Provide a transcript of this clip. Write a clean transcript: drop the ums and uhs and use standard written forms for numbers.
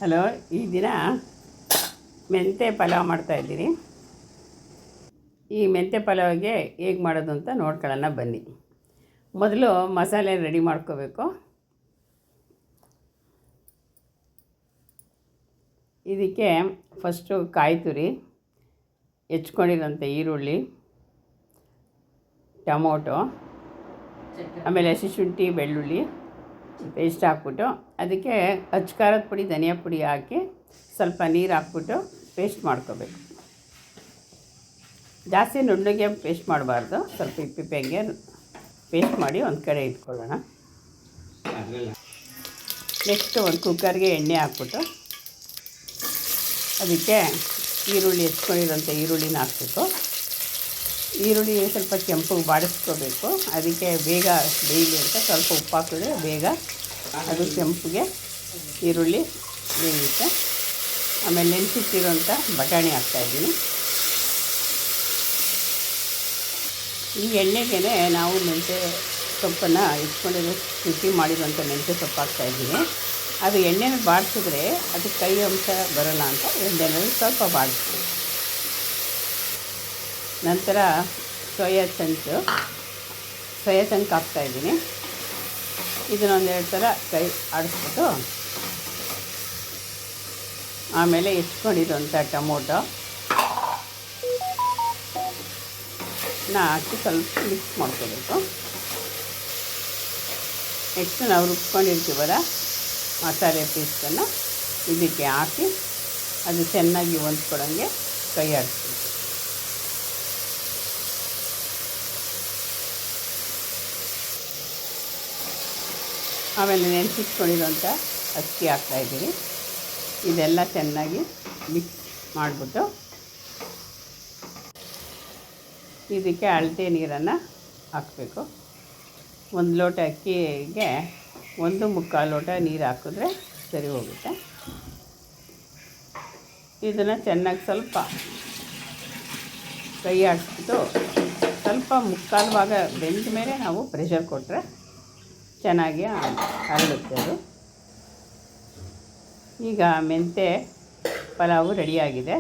Hello, ಈ ದಿನ ಮೆಂತ್ಯ ಪಲಾವ್ ಮಾಡ್ತಾಯಿದ್ದೀನಿ. ಈ ಮೆಂತ್ಯ ಪಲಾವಿಗೆ ಹೇಗೆ ಮಾಡೋದು ಅಂತ ನೋಡ್ಕೊಳ್ಳೋಣ ಬನ್ನಿ. ಮೊದಲು ಮಸಾಲೆ ರೆಡಿ ಮಾಡ್ಕೋಬೇಕು. ಇದಕ್ಕೆ ಫಸ್ಟು ಕಾಯಿ ತುರಿ, ಹೆಚ್ಕೊಂಡಿರೋಂಥ ಈರುಳ್ಳಿ, ಟೊಮೊಟೊ, ಆಮೇಲೆ ಹಸಿಶುಂಠಿ, ಬೆಳ್ಳುಳ್ಳಿ ಪೇಸ್ಟ್ ಹಾಕ್ಬಿಟ್ಟು ಅದಕ್ಕೆ ಖಾರದ ಪುಡಿ, ಧನಿಯಾ ಪುಡಿ ಹಾಕಿ ಸ್ವಲ್ಪ ನೀರು ಹಾಕ್ಬಿಟ್ಟು ಪೇಸ್ಟ್ ಮಾಡ್ಕೋಬೇಕು. ಜಾಸ್ತಿ ನುಣ್ಣಗೆ ಪೇಸ್ಟ್ ಮಾಡಬಾರ್ದು, ಸ್ವಲ್ಪ ಇಪ್ಪಿಪ್ಪೆಗೆ ಪೇಸ್ಟ್ ಮಾಡಿ ಒಂದು ಕಡೆ ಇಟ್ಕೊಳ್ಳೋಣ. ನೆಕ್ಸ್ಟ್ ಒಂದು ಕುಕ್ಕರ್ಗೆ ಎಣ್ಣೆ ಹಾಕ್ಬಿಟ್ಟು ಅದಕ್ಕೆ ಈರುಳ್ಳಿ ಹೆಚ್ಕೊಂಡಿರೋಂಥ ಈರುಳ್ಳಿನ ಹಾಕಬೇಕು. ಈರುಳ್ಳಿ ಸ್ವಲ್ಪ ಕೆಂಪಗೆ ಬಾಡಿಸ್ಕೋಬೇಕು. ಅದಕ್ಕೆ ಬೇಗ ಬೇಯಲಿ ಅಂತ ಸ್ವಲ್ಪ ಉಪ್ಪು ಹಾಕಿದ್ರೆ ಬೇಗ ಅದು ಕೆಂಪಿಗೆ ಈರುಳ್ಳಿ ಬೇಯುತ್ತೆ. ಆಮೇಲೆ ನೆನೆಸಿಟ್ಟಿರೋಂಥ ಬಟಾಣಿ ಹಾಕ್ತಾಯಿದ್ದೀನಿ. ಈ ಎಣ್ಣೆಗೆ ನಾವು ಮೆಂತ್ಯ ಸೊಪ್ಪನ್ನು ಇಟ್ಕೊಂಡಿರೋ ಶುಚಿ ಮಾಡಿರುವಂಥ ಮೆಂತ್ಯ ಸೊಪ್ಪು ಹಾಕ್ತಾಯಿದ್ದೀನಿ. ಅದು ಎಣ್ಣೆನ ಬಾಡಿಸಿದ್ರೆ ಅದು ಕೈ ಅಂಶ ಬರೋಲ್ಲ ಅಂತ ಎಣ್ಣೆನಲ್ಲಿ ಸ್ವಲ್ಪ ಬಾಡಿಸ್ತೀವಿ. ನಂತರ ಸೋಯಾ ಚಂಕ್ ಹಾಕ್ತಾಯಿದ್ದೀನಿ. ಇದನ್ನೊಂದೆರಡು ಸಲ ಕೈ ಆಡಿಸ್ಬಿಟ್ಟು ಆಮೇಲೆ ಹೆಚ್ಕೊಂಡಿರೋಂಥ ಟೊಮೊಟೊ ಹಾಕಿ ಸ್ವಲ್ಪ ಮಿಕ್ಸ್ ಮಾಡ್ಕೋಬೇಕು. ನೆಕ್ಸ್ಟ್ ನಾವು ರುಬ್ಕೊಂಡಿರ್ತೀವಲ್ಲ ಮಸಾಲೆ ಪೀಸನ್ನು ಇದಕ್ಕೆ ಹಾಕಿ ಅದು ಚೆನ್ನಾಗಿ ಹೊಂದ್ಕೊಳಂಗೆ ಕೈ ಆಡಿಸ್ಬೇಕು. ಆಮೇಲೆ ನೆನೆಸಿಟ್ಕೊಂಡಿರೋಂಥ ಅಕ್ಕಿ ಹಾಕ್ತಾಯಿದ್ದೀನಿ. ಇದೆಲ್ಲ ಚೆನ್ನಾಗಿ ಮಿಕ್ಸ್ ಮಾಡಿಬಿಟ್ಟು ಇದಕ್ಕೆ ಅಳತೆ ನೀರನ್ನು ಹಾಕಬೇಕು. 1 ಲೋಟ ಅಕ್ಕಿಗೆ 1.25 ಲೋಟ ನೀರು ಹಾಕಿದ್ರೆ ಸರಿ ಹೋಗುತ್ತೆ. ಇದನ್ನು ಚೆನ್ನಾಗಿ ಸ್ವಲ್ಪ ಕೈ ಆಡಿಸ್ಬಿಟ್ಟು ಸ್ವಲ್ಪ 3/4 ಭಾಗ ಬೆಂದ ಮೇಲೆ ನಾವು ಪ್ರೆಷರ್ ಕೊಟ್ಟರೆ ಚೆನ್ನಾಗಿ ಹರಡುತ್ತೆ ಅದು. ಈಗ ಮೆಂತ್ಯ ಪಲಾವು ರೆಡಿಯಾಗಿದೆ.